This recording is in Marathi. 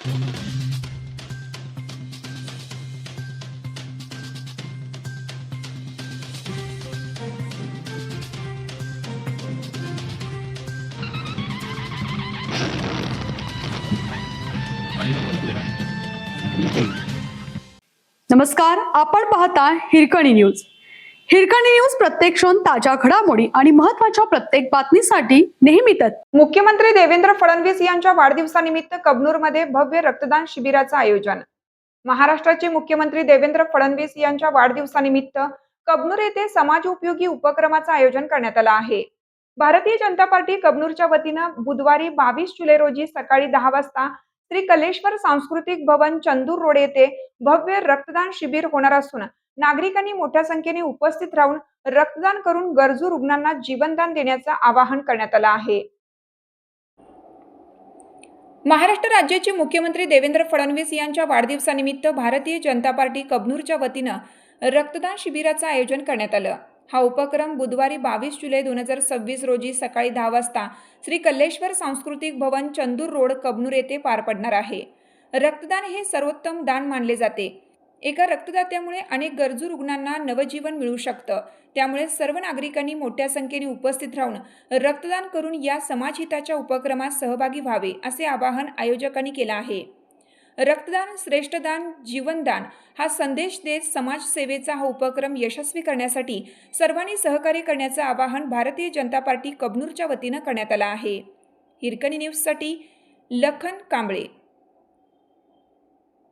नमस्कार, आपण पाहता हिरकणी न्यूज. हिरकणी न्यूज प्रत्येक क्षण ताज्या घडामोडी आणि महत्त्वाच्या प्रत्येक बातमीसाठी नेहमीच. मुख्यमंत्री देवेंद्र फडणवीस यांच्या वाढदिवसानिमित्त कबनूरमध्ये भव्य रक्तदान शिबिराचं आयोजन. महाराष्ट्राचे मुख्यमंत्री देवेंद्र फडणवीस यांच्या वाढदिवसानिमित्त कबनूर येथे समाज उपयोगी उपक्रमाचं आयोजन करण्यात आलं आहे. भारतीय जनता पार्टी कबनूरच्या वतीनं बुधवारी 22 जुलै रोजी सकाळी 10 वाजता श्री कलेश्वर सांस्कृतिक भवन चंदूर रोड येथे भव्य रक्तदान शिबिर होणार असून नागरिकांनी मोठ्या संख्येने उपस्थित राहून रक्तदान करून गरजू रुग्णांना जीवनदान देण्याचं आवाहन करण्यात आलं आहे. महाराष्ट्र राज्याचे मुख्यमंत्री देवेंद्र फडणवीस यांच्या वाढदिवसानिमित्त भारतीय जनता पार्टी कबनूरच्या वतीनं रक्तदान शिबिराचं आयोजन करण्यात आलं. हा उपक्रम बुधवारी 22 जुलै 2026 रोजी सकाळी 10 वाजता श्री कल्लेश्वर सांस्कृतिक भवन चंदूर रोड कबनूर येथे पार पडणार आहे. रक्तदान हे सर्वोत्तम दान मानले जाते. एका रक्तदात्यामुळे अनेक गरजू रुग्णांना नवजीवन मिळू शकतं. त्यामुळे सर्व नागरिकांनी मोठ्या संख्येने उपस्थित राहून रक्तदान करून या समाजहिताच्या उपक्रमात सहभागी व्हावे असे आवाहन आयोजकांनी केलं आहे. रक्तदान श्रेष्ठदान जीवनदान हा संदेश देत समाजसेवेचा हा उपक्रम यशस्वी करण्यासाठी सर्वांनी सहकार्य करण्याचं आवाहन भारतीय जनता पार्टी कबनूरच्या वतीनं करण्यात आलं आहे. हिरकणी न्यूजसाठी लखन कांबळे.